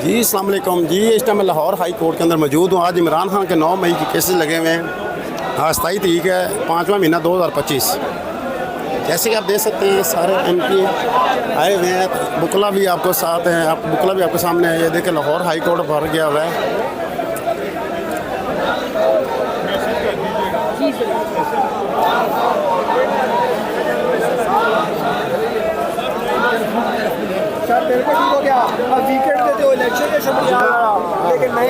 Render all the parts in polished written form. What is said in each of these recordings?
जी अस्सलाम वालेकुम जी। इस टाइम मैं लाहौर हाई कोर्ट के अंदर मौजूद हूँ। आज इमरान खान के 9 मई की केसेस लगे हुए हैं। आज 27 तारीख है, 5वां महीना 2025। जैसे कि आप देख सकते हैं सारे MP आए हुए हैं। बुकला भी आपको साथ हैं, आप बुकला भी आपके सामने है। ये देखें लाहौर हाई कोर्ट भर गया हुआ है। मेरे को ठीक हो गया। अब वीकेंड देते हो इलेक्शन के समय लेकिन मैं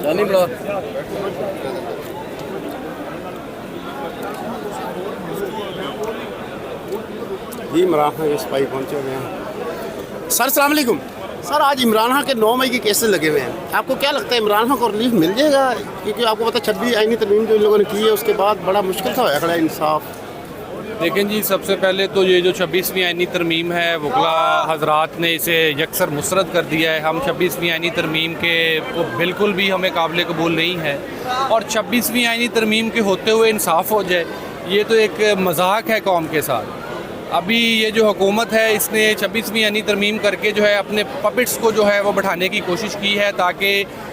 जानी बड़ा जी इमरान खान के सिपाही पहुँचे हुए हैं। सर अस्सलाम वालेकुम। सर आज इमरान खान के 9 मई के केसेस लगे हुए हैं। आपको क्या लगता है इमरान खान को रिलीफ मिल जाएगा? क्योंकि आपको पता 26 आईनी तरमीम जो इन लोगों ने की है उसके बाद बड़ा मुश्किल था खड़ा इंसाफ। देखें जी, सबसे पहले तो ये जो 26वीं आईनी तरमीम है वकला हजरात ने इसे यकसर मुस्तरद कर दिया है। हम 26वीं आईनी तरमीम के को बिल्कुल भी हमें काबिल कबूल नहीं है। और 26वीं आईनी तरमीम के होते हुए इंसाफ हो जाए, ये तो एक मजाक है कौम के साथ। अभी ये जो हुकूमत है इसने 26वीं आईनी तरमीम करके जो है अपने पपेट्स को जो है वो बैठाने की कोशिश की है ताकि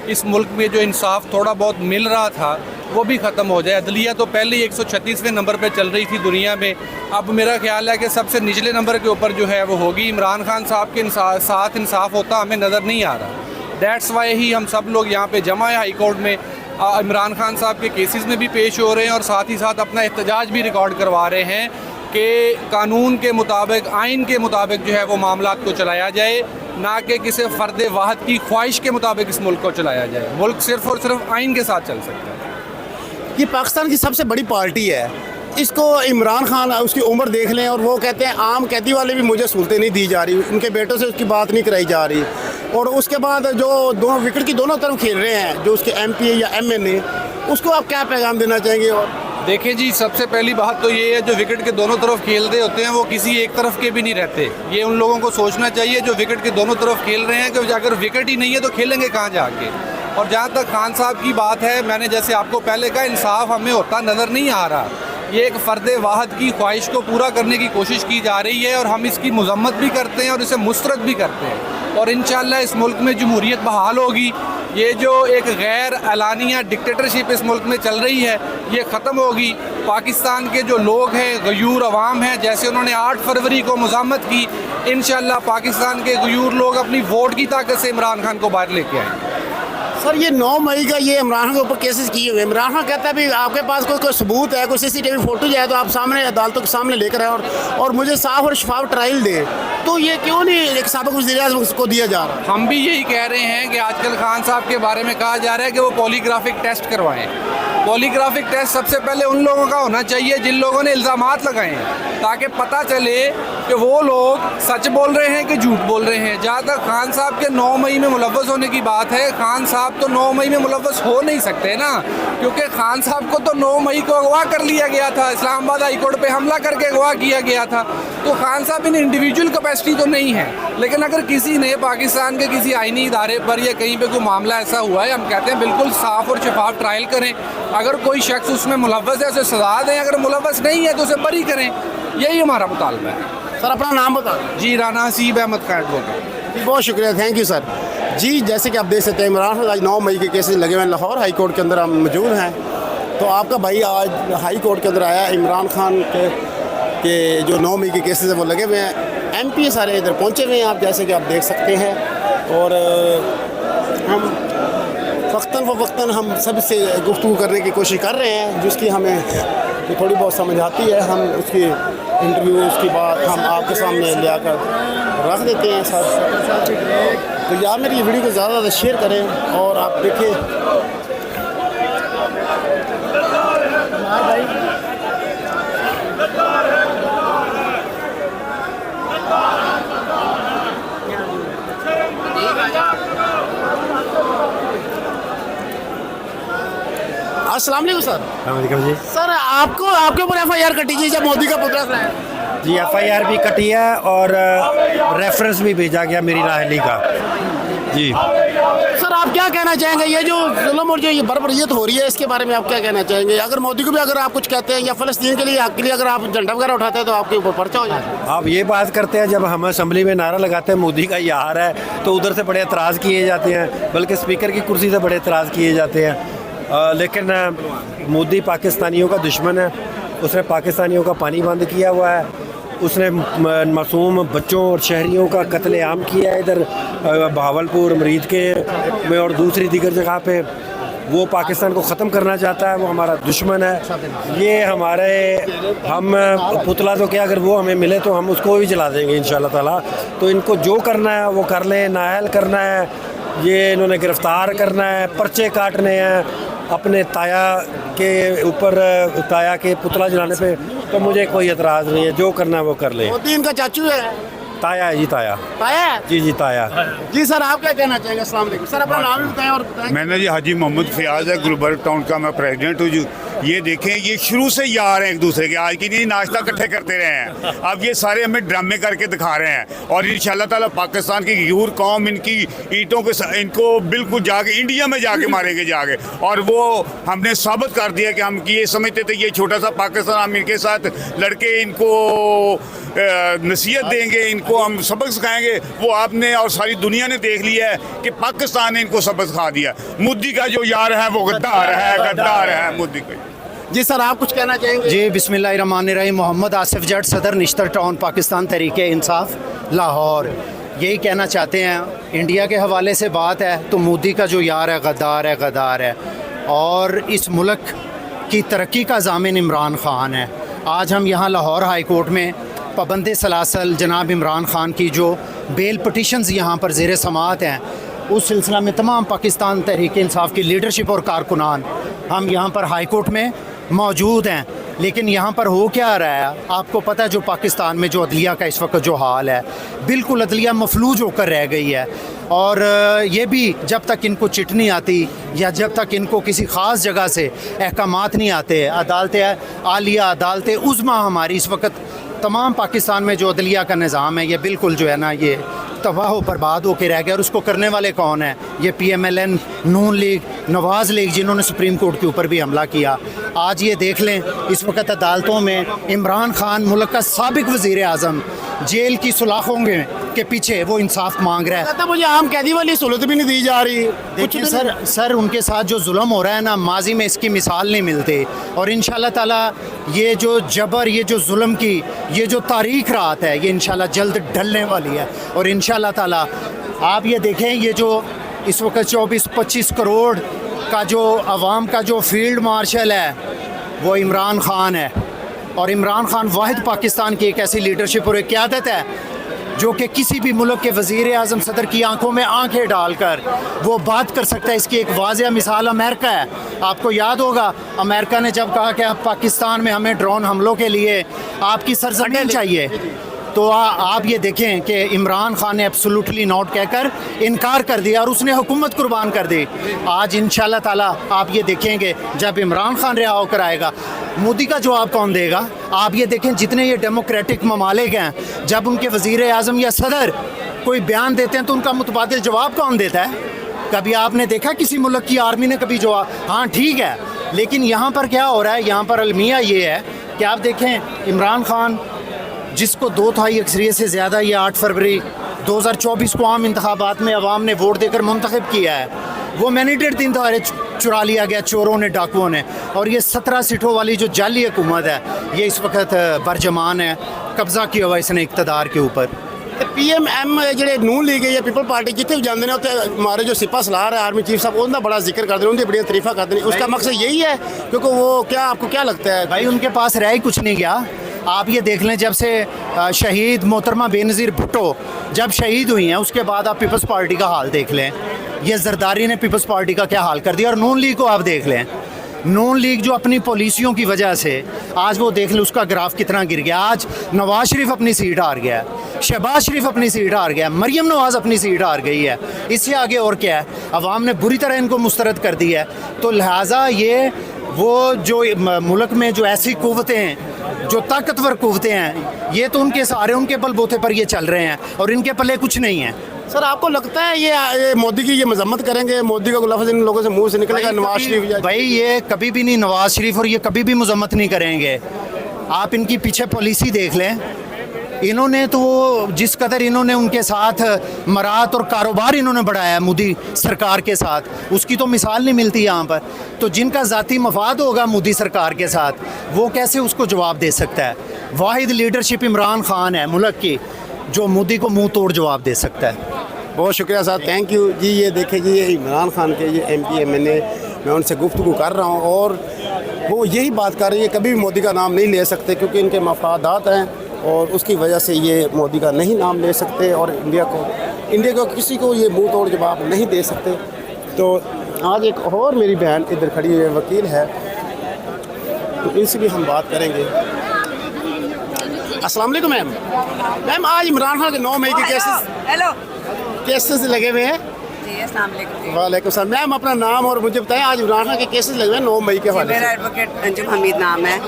इस मुल्क में जो इंसाफ थोड़ा बहुत मिल रहा था वो भी ख़त्म हो जाए। अदलिया तो पहले ही 136वें नंबर पे चल रही थी दुनिया में। अब मेरा ख्याल है कि सबसे निचले नंबर के ऊपर जो है वो होगी। इमरान खान साहब के साथ इंसाफ होता हमें नज़र नहीं आ रहा। दैट्स वाई ही हम सब लोग यहाँ पे जमा है हाई कोर्ट में। इमरान खान साहब के केसेस में भी पेश हो रहे हैं और साथ ही साथ अपना एहतजाज भी रिकॉर्ड करवा रहे हैं कि कानून के मुताबिक, आइन के मुताबिक जो है वो मामलात को चलाया जाए, ना कि किसी फ़र्द वाहद की ख्वाहिश के मुताबिक इस मुल्क को चलाया जाए। मुल्क सिर्फ़ और सिर्फ आइन के साथ चल सकता है। ये पाकिस्तान की सबसे बड़ी पार्टी है। इसको इमरान खान उसकी उम्र देख लें और वो कहते हैं आम कैदी वाले भी मुझे सहूलतें नहीं दी जा रही, उनके बेटों से उसकी बात नहीं कराई जा रही। और उसके बाद जो दोनों विकेट की दोनों तरफ खेल रहे हैं, जो उसके MP या MNA, उसको आप क्या पैगाम देना चाहेंगे? और देखिए जी, सबसे पहली बात तो ये है जो विकेट के दोनों तरफ खेल रहे होते हैं वो किसी एक तरफ के भी नहीं रहते। ये उन लोगों को सोचना चाहिए जो विकेट के दोनों तरफ खेल रहे हैं कि अगर विकेट ही नहीं है तो खेलेंगे कहाँ जाके। और जहाँ तक खान साहब की बात है, मैंने जैसे आपको पहले कहा, इंसाफ हमें होता नज़र नहीं आ रहा। ये एक फ़र्द वाहद की ख्वाहिश को पूरा करने की कोशिश की जा रही है और हम इसकी मजम्मत भी करते हैं और इसे मुस्तरद भी करते हैं। और इंशाअल्लाह इस मुल्क में जमहूरियत बहाल होगी। ये जो एक गैर एलानिया डिक्टेटरशिप इस मुल्क में चल रही है ये ख़त्म होगी। पाकिस्तान के जो लोग हैं, गयूर अवाम हैं, जैसे उन्होंने 8 फरवरी को मज़ामत की, इंशाअल्लाह पाकिस्तान के गयूर लोग अपनी वोट की ताकत से इमरान खान को बाहर लेके आएंगे। सर ये 9 मई का ये इमरान खान के ऊपर केसेस किए हुए। इमरान खान कहता है भी आपके पास कोई सबूत है, कोई CCTV फोटो है तो आप सामने अदालतों के सामने लेकर आए और मुझे साफ और शफाफ ट्रायल दे। तो ये क्यों नहीं एक साबिक़ वज़ीर-ए-आज़म को दिया जा रहा है? हम भी यही कह रहे हैं कि आजकल खान साहब के बारे में कहा जा रहा है कि वो पॉलीग्राफिक टेस्ट करवाएं। पॉलीग्राफिक टेस्ट सबसे पहले उन लोगों का होना चाहिए जिन लोगों ने इल्ज़ामात लगाए हैं, ताकि पता चले कि वो लोग सच बोल रहे हैं कि झूठ बोल रहे हैं। जहाँ तक खान साहब के 9 मई में मुलव्वस होने की बात है, खान साहब तो 9 मई में मुलव्वस हो नहीं सकते ना, क्योंकि खान साहब को तो 9 मई को अगवा कर लिया गया था, इस्लामाबाद हाई कोर्ट पे हमला करके अगवा किया गया था। तो खान साहब इन इंडिविजुअल कैपेसिटी तो नहीं है। लेकिन अगर किसी ने पाकिस्तान के किसी आइनी इदारे पर या कहीं पे कोई मामला ऐसा हुआ है, हम कहते हैं बिल्कुल साफ़ और शफाफ ट्रायल करें। अगर कोई शख्स उसमें मुलव्वस है उसे सजा दें, अगर मुलव्वस नहीं है तो उसे बरी करें। यही हमारा मुतालबा है। सर अपना नाम बता दें। जी, राना हसीब अहमद खैर बोल। बहुत शुक्रिया, थैंक यू सर। जी जैसे कि आप देख सकते हैं इमरान खान आज 9 मई के केसेस लगे हुए हैं। लाहौर हाई कोर्ट के अंदर हम मौजूद हैं। तो आपका भाई आज हाई कोर्ट के अंदर आया। इमरान खान के जो 9 मई के केसेस हैं वो लगे हुए हैं। MP सारे इधर पहुँचे हुए हैं, आप जैसे कि आप देख सकते हैं। और हम वक्तन हम सबसे गुफ्तगू करने की कोशिश कर रहे हैं, जिसकी हमें थोड़ी बहुत समझ आती है। हम उसकी इंटरव्यू उसकी बात हम आपके सामने ले आकर रख देते हैं सर। तो यार मेरी वीडियो को ज़्यादा से शेयर करें और आप देखिए। अस्सलाम वालेकुम सर। वालेकुम जी। सर आपको आपके ऊपर FIR कटी गई जब मोदी का पुतला फलाया। जी FIR भी कटी है और रेफरेंस भी भेजा गया मेरी नाअहली का। जी सर आप क्या कहना चाहेंगे, ये जो जुल्म और जो ये बर्बरियत हो रही है इसके बारे में आप क्या कहना चाहेंगे? अगर मोदी को भी अगर आप कुछ कहते हैं या फ़लस्तीन के लिए हक के लिए अगर आप झंडा वगैरह उठाते हैं तो आपके ऊपर पर्चा हो जाता है। आप ये बात करते हैं, जब हम असेंबली में नारा लगाते हैं मोदी का ये हार है, तो उधर से बड़े एतराज़ किए जाते हैं, बल्कि स्पीकर की कुर्सी से बड़े एतराज़ किए जाते हैं। लेकिन मोदी पाकिस्तानियों का दुश्मन है। उसने पाकिस्तानियों का पानी बंद किया हुआ है, उसने मासूम बच्चों और शहरियों का कत्लेआम किया है इधर बहावलपुर, मरीद के में और दूसरी दीगर जगह पे। वो पाकिस्तान को ख़त्म करना चाहता है, वो हमारा दुश्मन है। ये हम पुतला तो क्या, अगर वो हमें मिले तो हम उसको भी जला देंगे इंशाल्लाह ताला। तो इनको जो करना है वो कर लें, नाअहल करना है, ये इन्होंने गिरफ़्तार करना है, पर्चे काटने हैं अपने ताया के ऊपर, ताया के पुतला जलाने पे तो मुझे कोई एतराज़ नहीं है, जो करना है वो कर ले। मोदी इनका चाचू है। ताया है जी, ताया। ताया है? जी ताया। जी सर आप क्या कहना चाहेंगे? अस्सलाम वालेकुम सर, अपना नाम भी बताएं और बताएं। मैंने जी हाजी मोहम्मद फयाज है, गुलबर्ग टाउन का मैं प्रेसिडेंट हूँ जी। ये देखें, ये शुरू से यार हैं एक दूसरे के, आज की नहीं नाश्ता इकट्ठे करते रहे हैं। अब ये सारे हमें ड्रामे करके दिखा रहे हैं और इंशाल्लाह ताला पाकिस्तान की यूर कौम इनकी ईंटों के इनको बिल्कुल जाके इंडिया में जाके मारेंगे जाके। और वो हमने साबित कर दिया कि हम ये समझते थे ये छोटा सा पाकिस्तान, हम इनके साथ लड़के इनको नसीहत देंगे, इनको हम सबक सिखाएंगे। वो आपने और सारी दुनिया ने देख लिया है कि पाकिस्तान ने इनको सबक सिखा दिया। मोदी का जो यार है वो गद्दार है मोदी का। जी सर आप कुछ कहना चाहेंगे? जी बिस्मिल्लाहिर्रहमानिर्रहीम। मोहम्मद आसिफ जट, सदर निश्तर टाउन, पाकिस्तान तहरीक इंसाफ लाहौर। यही कहना चाहते हैं, इंडिया के हवाले से बात है तो मोदी का जो यार है गद्दार है और इस मुल्क की तरक्की का ज़ामिन इमरान ख़ान है। आज हम यहाँ लाहौर हाई कोर्ट में पाबंद सलासल जनाब इमरान ख़ान की जो बेल पटिशन्स यहाँ पर ज़ेर समाअत हैं, उस सिलसिला में तमाम पाकिस्तान तहरीक इंसाफ की लीडरशिप और कारकुनान हम यहाँ पर हाई कोर्ट में मौजूद हैं। लेकिन यहाँ पर हो क्या रहा है आपको पता है, जो पाकिस्तान में जो अदलिया का इस वक्त जो हाल है, बिल्कुल अदलिया मफलूज होकर रह गई है। और ये भी जब तक इनको चिट नहीं आती या जब तक इनको किसी ख़ास जगह से अहकामात नहीं आते, अदालतें आलिया, अदालतें उज़्मा हमारी इस वक्त तमाम पाकिस्तान में जो अदलिया का निज़ाम है ये बिल्कुल जो है ना ये तबाह व बर्बाद होकर रह गया। और उसको करने वाले कौन है? ये PMLN, नून लीग, नवाज़ लीग, जिन्होंने सुप्रीम कोर्ट के ऊपर भी हमला किया। आज ये देख लें, इस वक्त अदालतों में इमरान ख़ान, मुल्क का साबिक वज़ीर आज़म, जेल की सुलाखों के पीछे वो इंसाफ मांग रहा है। कहता मुझे आम कैदी वाली सहूलत भी नहीं दी जा रही। देखिए सर उनके साथ जो जुल्म हो रहा है ना, माजी में इसकी मिसाल नहीं मिलती। और इंशाल्लाह ताला ये जो जबर, ये जो जुल्म की ये जो तारीख रात है, ये इंशाल्लाह जल्द ढलने वाली है। और इंशाल्लाह ताला आप ये देखें, ये जो इस वक्त 24-25 करोड़ का जो अवाम का जो फील्ड मार्शल है वो इमरान ख़ान है। और इमरान ख़ान वाहिद पाकिस्तान की एक ऐसी लीडरशिप और एक क़यादत है जो कि किसी भी मुल्क के वज़ीर आज़म, सदर की आंखों में आंखें डालकर वो बात कर सकता है। इसकी एक वाज़ेह मिसाल अमेरिका है। आपको याद होगा अमेरिका ने जब कहा कि अब पाकिस्तान में हमें ड्रोन हमलों के लिए आपकी सरजमीन चाहिए, तो आप ये देखें कि इमरान ख़ान ने एब्सोल्युटली नॉट कहकर इनकार कर दिया और उसने हुकूमत कुर्बान कर दी। आज इंशाल्लाह ताला आप ये देखेंगे जब इमरान ख़ान रिहा होकर आएगा, मोदी का जवाब कौन देगा? आप ये देखें, जितने ये डेमोक्रेटिक ममालिक हैं, जब उनके वज़ीर आज़म या सदर कोई बयान देते हैं तो उनका मुतबादिल जवाब कौन देता है? कभी आपने देखा किसी मुल्क की आर्मी ने कभी जवाब? हाँ ठीक है, लेकिन यहाँ पर क्या हो रहा है, यहाँ पर अलमिया ये है कि आप देखें इमरान ख़ान जिसको 2/3 अक्सरियत से ज़्यादा ये 8 फरवरी 2024 को आम इंतखाबात में अवाम ने वोट देकर मुंतखब किया है, वो मैंडेट 3 दफ़ा चुरा लिया गया चोरों ने, डाकुओं ने। और ये 17 सीटों वाली जो जाली हुकूमत है ये इस वक्त बरजमान है, कब्ज़ा किया हुआ इसने इक़्तिदार के ऊपर। PMM ਜਿਹੜੇ ਨੂਨ ਲੀਗ ਹੈ ਜਾਂ ਪੀਪਲ ਪਾर्टी जितने भी ਜਾਂਦੇ ਨੇ ਉੱਥੇ हमारे जो सिपा सलार है आर्मी चीफ साहब उनका बड़ा जिक्र करते हैं, उनकी बड़ी तारीफा करते हैं। उसका मकसद यही है क्योंकि वो क्या आपको क्या लगता है भाई उनके पास रह ही कुछ नहीं गया। आप ये देख लें, जब से शहीद मोहतरमा बेनज़ीर भुट्टो जब शहीद हुई हैं उसके बाद आप पीपल्स पार्टी का हाल देख लें। ये जरदारी ने पीपल्स पार्टी का क्या हाल कर दिया। और नून लीग को आप देख लें, नून लीग जो अपनी पॉलिसियों की वजह से आज वो देख लें उसका ग्राफ कितना गिर गया। आज नवाज शरीफ अपनी सीट हार गया, शहबाज शरीफ अपनी सीट हार गया, मरियम नवाज अपनी सीट हार गई है। इससे आगे और क्या है? अवाम ने बुरी तरह इनको मुस्तरद कर दिया है। तो लिहाजा ये वो जो मुल्क में जो ऐसी कुव्वतें हैं, जो ताकतवर कुव्वतें हैं, ये तो उनके सहारे, उनके बलबूते पर ये चल रहे हैं और इनके पल्ले कुछ नहीं है। सर आपको लगता है ये मोदी की ये मजम्मत करेंगे, मोदी का लफ्ज़ इन लोगों से मुंह से निकलेगा नवाज शरीफ? भाई ये कभी भी नहीं, नवाज शरीफ और ये कभी भी मजम्मत नहीं करेंगे। आप इनकी पीछे पॉलिसी देख लें, इन्होंने तो जिस कदर इन्होंने उनके साथ मरात और कारोबार इन्होंने बढ़ाया मोदी सरकार के साथ, उसकी तो मिसाल नहीं मिलती यहाँ पर। तो जिनका ज़ाती मफाद होगा मोदी सरकार के साथ, वो कैसे उसको जवाब दे सकता है? वाहिद लीडरशिप इमरान खान है मुल्क की जो मोदी को मुंह तोड़ जवाब दे सकता है। बहुत शुक्रिया साहब, थैंक यू जी। ये देखें जी, ये इमरान खान के ये MP मैं उनसे गुफ्तगू कर रहा हूँ और वो यही बात कर रही है, कभी भी मोदी का नाम नहीं ले सकते क्योंकि इनके मफादात हैं और उसकी वजह से ये मोदी का नहीं नाम ले सकते और इंडिया को किसी को ये मुंह तोड़ जवाब नहीं दे सकते। तो आज एक और मेरी बहन इधर खड़ी है, वकील है, तो इनसे भी हम बात करेंगे। अस्सलाम वालेकुम मैम, आज इमरान खान के 9 मई के केसेस लगे हुए हैं। जी अस्सलाम वालेकुम। वालेकुम सलाम। मैम अपना नाम और मुझे बताएं, आज इमरान खान के केसेस लगे हुए हैं 9 मई के हवाले से। मेरा एडवोकेट अंजुम हमीद नाम है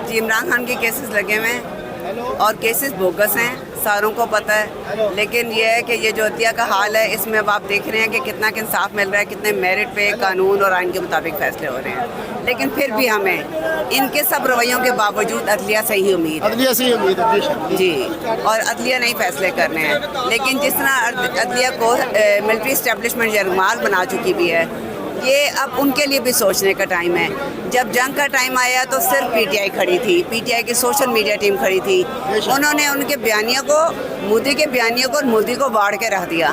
जी। इमरान खान के केसेस लगे हुए हैं और केसेस बोगस हैं, सारों को पता है। लेकिन ये है कि ये जो अतिया का हाल है, इसमें अब आप देख रहे हैं कि कितना इंसाफ मिल रहा है, कितने मेरिट पे कानून और आइन के मुताबिक फ़ैसले हो रहे हैं। लेकिन फिर भी हमें इनके सब रवैयों के बावजूद अदलिया से ही उम्मीद है। अदलिया से ही उम्मीद है जी, और अदलिया नहीं फैसले करने हैं। लेकिन जिस तरह अदलिया को मिलिट्री इस्टेब्लिशमेंट यरगमाल बना चुकी भी है, ये अब उनके लिए भी सोचने का टाइम है। जब जंग का टाइम आया तो सिर्फ PTI खड़ी थी, PTI की सोशल मीडिया टीम खड़ी थी। उन्होंने उनके बयानियों को, मोदी के बयानियों को और मोदी को बाढ़ के रख दिया।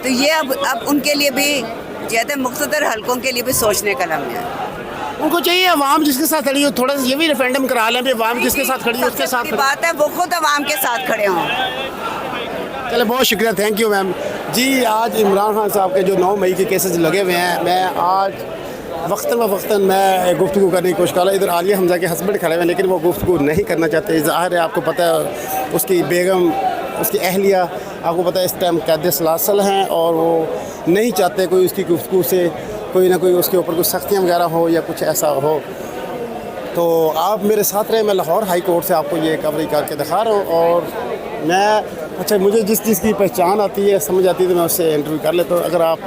तो ये अब उनके लिए भी ज़्यादा मुख्तदर हलकों के लिए भी सोचने का लम्हा है। उनको चाहिए अवाम जिसके साथ खड़ी हो, थोड़ा सा ये भी रेफरेंडम करा लें, अवाम जिसके साथ खड़ी हो उसके साथ खड़ी। बात है वो खुद अवाम के साथ खड़े हों। चले, बहुत शुक्रिया, थैंक यू मैम जी। आज इमरान खान साहब के जो 9 मई के केसेस लगे हुए हैं, मैं आज वक्तन मैं गुफ्तगू करने की कोशिश कर रहा हूँ। इधर आलिया हमजा के हस्बैंड खड़े हुए हैं, लेकिन वो गुफ्तगू नहीं करना चाहते। ज़ाहिर है, आपको पता है उसकी बेगम, उसकी अहलिया, आपको पता है इस टाइम कैद सलासल हैं और वो नहीं चाहते कोई उसकी गुफ्तगू से कोई ना कोई उसके ऊपर कुछ सख्तियाँ वगैरह हो या कुछ ऐसा हो। तो आप मेरे साथ रहे, मैं लाहौर हाई कोर्ट से आपको ये कवरेज करके दिखा रहा हूँ। और मैं अच्छा, मुझे जिस चीज़ की पहचान आती है, समझ आती है, तो मैं उससे इंटरव्यू कर लेता हूँ। अगर आप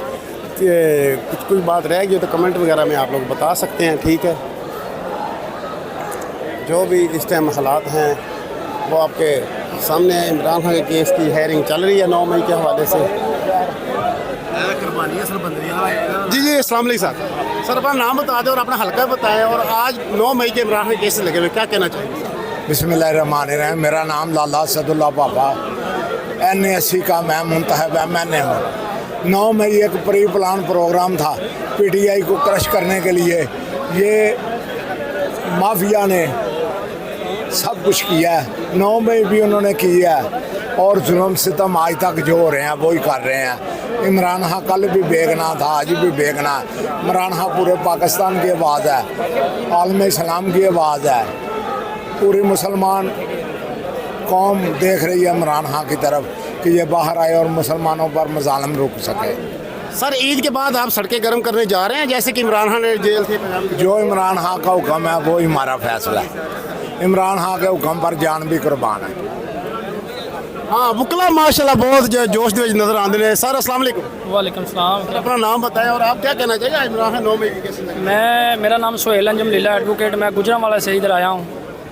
कुछ बात रह गई तो कमेंट वगैरह में आप लोग बता सकते हैं, ठीक है। जो भी इस टाइम हालात हैं वो आपके सामने है। इमरान खान के केस की हेयरिंग चल रही है 9 मई के हवाले से। जी अस्सलाम वालेकुम सर, अपना नाम बता दें और अपना हल्का बताएं। और आज 9 मई के इमरान खान के केस लगे हुए, क्या कहना चाहिए? बिस्मिल्लाहिर्रहमानिर्रहीम। मेरा नाम लाला सदुल्ला बाबा NAC का मैं मुंतहब MNA हूँ। 9 मई एक प्री प्लान प्रोग्राम था PTI को क्रश करने के लिए। ये माफिया ने सब कुछ किया है, 9 मई भी उन्होंने किया है और जुल्म सितम आज तक जो हो रहे हैं वो ही कर रहे हैं। इमरान खान कल भी बेगना था, आज भी बेगना है। इमरान खान पूरे पाकिस्तान की आवाज़ है, आलम इस्लाम की आवाज़ है। पूरी मुसलमान कौम देख रही है इमरान खान की तरफ कि ये बाहर आए और मुसलमानों पर मजालिम रुक सके। सर ईद के बाद आप सड़कें गर्म करने जा रहे हैं, जैसे कि इमरान खान ने जेल से जो इमरान खान का हुक्म है वो हमारा फैसला है। इमरान खान के हुक्म पर जान भी कुर्बान है। हाँ, वकला माशाल्लाह बहुत जोश दे नजर आते हैं। सर अस्सलाम वालेकुम। वालेकुम सलाम। अपना नाम बताएं और आप क्या कहना चाहिए इमरान खान 9 मई के केस में? मेरा नाम सोहेल अंजुम लीला एडवोकेट, मैं गुजरांवाला से इधर आया हूँ।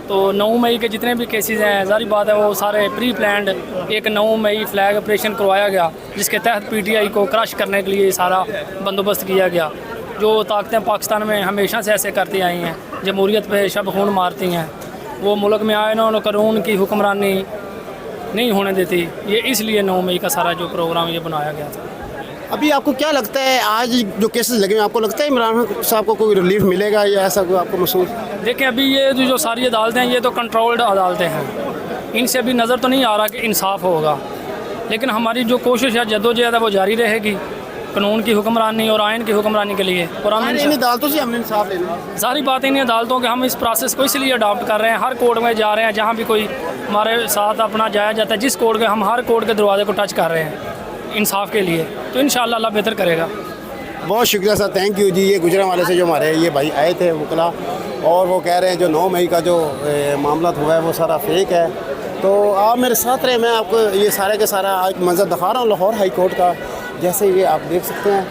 तो 9 मई के जितने भी केसेस हैं, जारी बात है वो सारे प्री प्लान्ड एक 9 मई फ्लैग ऑपरेशन करवाया गया, जिसके तहत PTI को क्रश करने के लिए सारा बंदोबस्त किया गया। जो ताकतें पाकिस्तान में हमेशा से ऐसे करती आई हैं, जमहूरियत पे शब खून मारती हैं, वो मुल्क में आए ना कानून की हुक्मरानी नहीं होने देती। ये इसलिए 9 मई का सारा जो प्रोग्राम ये बनाया गया था। अभी आपको क्या लगता है, आज जो केसेस लगे हैं, आपको लगता है इमरान खान साहब को कोई रिलीफ मिलेगा या ऐसा कोई आपको महसूस? देखें, अभी ये जो सारी अदालतें हैं ये तो कंट्रोल्ड अदालतें हैं, इनसे अभी नज़र तो नहीं आ रहा कि इंसाफ होगा। लेकिन हमारी जो कोशिश है, जद्दोजहद है, वो जारी रहेगी कानून की हुक्मरानी और आइन की हुक्मरानी के लिए। और हम इन अदालतों से हमने इंसाफ लेना। सारी बात इन अदालतों के, हम इस प्रोसेस को इसलिए अडॉप्ट कर रहे हैं। हर कोर्ट में जा रहे हैं, जहाँ भी कोई हमारे साथ अपना जाया जाता है, जिस कोर्ट के हम हर कोर्ट के दरवाजे को टच कर रहे हैं इंसाफ के लिए। तो इंशाअल्लाह अल्लाह बेहतर करेगा। बहुत शुक्रिया सर, थैंक यू जी। ये गुजरांवाले से जो हमारे ये भाई आए थे वकला, और वो कह रहे हैं जो 9 मई का जो मामला हुआ है वो सारा फेक है। तो आप मेरे साथ रहे, मैं आपको ये सारे के सारा आज मंजर दिखा रहा हूँ लाहौर हाई कोर्ट का। जैसे ये आप देख सकते हैं,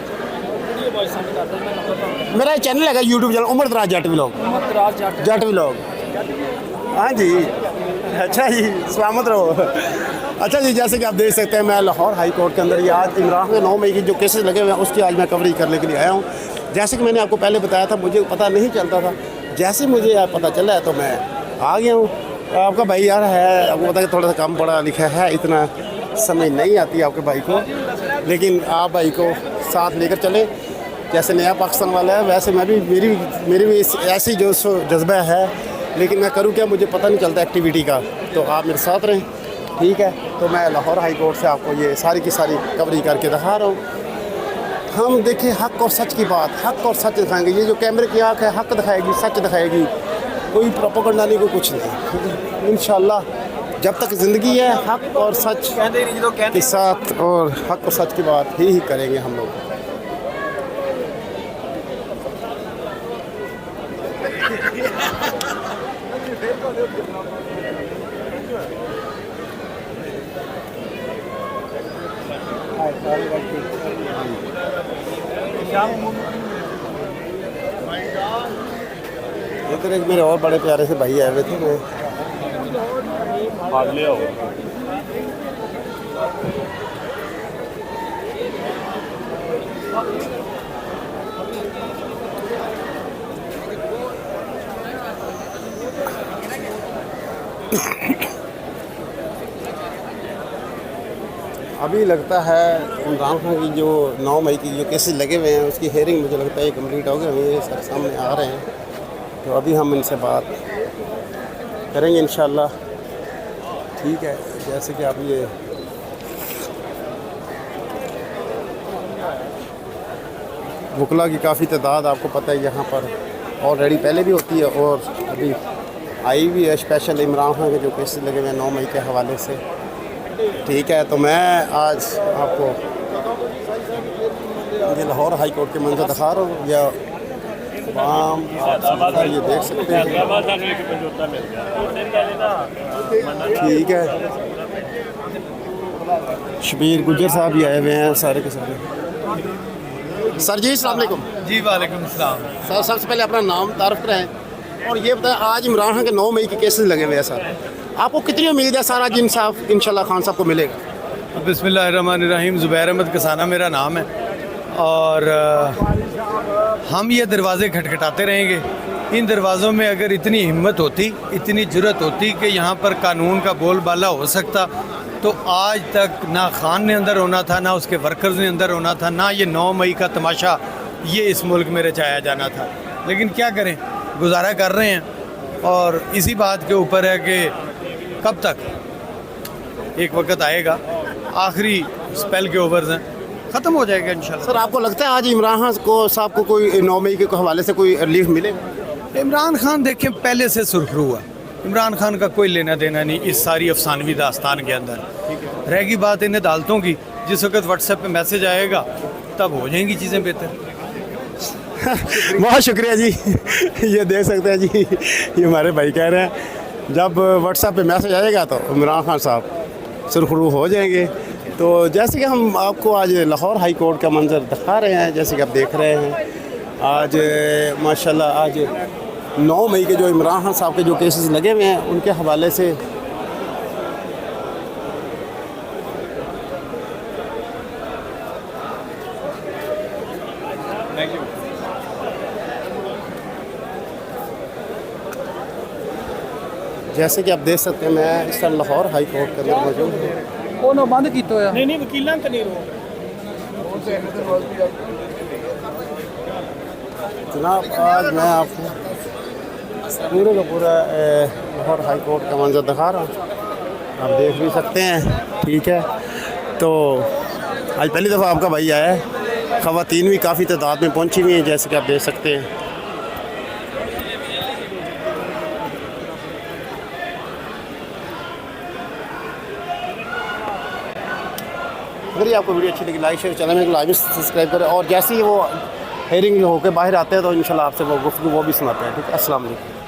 मेरा चैनल है यूट्यूब चैनल उमर दराज जट व्लॉग, जट व्लॉग। हाँ जी, अच्छा जी, सलामत रहो। अच्छा जी, जैसे कि आप देख सकते हैं मैं लाहौर हाई कोर्ट के अंदर ये आज इमरान खान 9 मई की जो केसेस लगे हुए हैं उसकी आज मैं कवरेज करने के लिए आया हूँ। जैसे कि मैंने आपको पहले बताया था, मुझे पता नहीं चलता था, जैसे मुझे पता चला है तो मैं आ गया हूँ। आपका भाई यार है, आपको पता है थोड़ा सा कम पढ़ा लिखा है, इतना समझ नहीं आती आपके भाई को, लेकिन आप भाई को साथ लेकर चले। जैसे नया पाकिस्तान वाला है वैसे मैं भी मेरी भी ऐसी जो जज्बा है, लेकिन मैं करूँ क्या, मुझे पता नहीं चलता एक्टिविटी का। तो आप मेरे साथ रहें, ठीक है। तो मैं लाहौर हाई कोर्ट से आपको ये सारी की सारी कवरेज करके दिखा रहा हूँ। हम देखिए हक और सच की बात, हक और सच दिखाएंगे। ये जो कैमरे की आँख है हक दिखाएगी, सच दिखाएगी, कोई प्रोपेगेंडा नहीं, कोई कुछ नहीं। इंशाल्लाह जब तक ज़िंदगी है हक और सच के साथ और हक और सच की बात ही करेंगे हम लोग। इधर एक मेरे और बड़े प्यारे से भाई आए हुए थे, मैं अभी लगता है इमरान खान की जो 9 मई की जो केसेस लगे हुए हैं उसकी हेयरिंग मुझे लगता है कंप्लीट हो गई। ये सर सामने आ रहे हैं, तो अभी हम इनसे बात करेंगे इंशाल्लाह, ठीक है। जैसे कि आप ये वकला की काफ़ी तादाद आपको पता है यहाँ पर ऑलरेडी पहले भी होती है और अभी आई भी है स्पेशल इमरान खान के जो केसेस लगे हुए हैं 9 मई के हवाले से, ठीक है। तो मैं आज आपको ये लाहौर हाई कोर्ट के मंजर दिखा रहा हूँ, या आप ये देख सकते हैं, ठीक है। शबीर गुजर साहब भी आए हुए हैं सारे के सारे। सर जी अस्सलाम वालेकुम। जी वालेकुम सलाम। सर सबसे पहले अपना नाम तारुफ कराएं और ये बताएं आज इमरान खान के 9 मई के केसेस लगे हुए हैं सर, आपको कितनी उम्मीद है सर आज इंसाफ इंशाल्लाह खान साहब को मिलेगा? बिस्मिल्लाहिर्रहमानिर्रहीम, ज़ुबैर अहमद कसाना मेरा नाम है और हम ये दरवाज़े खटखटाते रहेंगे। इन दरवाज़ों में अगर इतनी हिम्मत होती, इतनी जुर्रत होती कि यहाँ पर कानून का बोलबाला हो सकता, तो आज तक ना खान ने अंदर होना था, ना उसके वर्कर्स ने अंदर होना था, ना ये 9 मई का तमाशा ये इस मुल्क में रचाया जाना था। लेकिन क्या करें, गुजारा कर रहे हैं और इसी बात के ऊपर है कि कब तक एक वक्त आएगा, आखिरी स्पेल के ओवर्स हैं, ख़त्म हो जाएगा इंशाल्लाह। सर आपको लगता है आज इमरान खान को साहब को कोई 9 मई के हवाले से कोई रिलीफ मिलेगा? इमरान खान देखें पहले से सुरखरू हुआ, इमरान खान का कोई लेना देना नहीं इस सारी अफसानवी दास्तान के अंदर। रहेगी बात इन अदालतों की, जिस वक्त व्हाट्सएप पे मैसेज आएगा तब हो जाएंगी चीज़ें बेहतर। बहुत शुक्रिया जी। ये देख सकते हैं जी, ये हमारे भाई कह रहे हैं जब व्हाट्सएप पे मैसेज आएगा तो इमरान खान साहब सुरखरू हो जाएंगे। तो जैसे कि हम आपको आज लाहौर हाई कोर्ट का मंजर दिखा रहे हैं, जैसे कि आप देख रहे हैं आज माशाल्लाह आज 9 मई के जो इमरान खान साहब के जो केसेस लगे हुए हैं उनके हवाले से जैसे कि आप देख सकते हैं मैं इस टाइम लाहौर हाई कोर्ट के अंदर मौजूद हूँ। वो ना बंद किया होया नहीं वकीलां तो नहीं रो जनाब आज मैं आपको पूरे का पूरा लाहौर हाई कोर्ट का मंजर दिखा रहा हूँ, आप देख भी सकते हैं, ठीक है। तो आज पहली दफ़ा आपका भाई आया है, ख़वातीन भी काफ़ी तादाद में पहुँची हुई हैं जैसे कि आप देख सकते हैं। अगर ये आपको वीडियो अच्छी लगी लाइक शेयर चैनल में लाइव सब्सक्राइब करें और जैसे ही वो हेयरिंग होकर बाहर आते हैं तो इंशाल्लाह आपसे वो गुफ्तगू वो भी सुनाते हैं। ठीक है, अस्सलाम वालेकुम।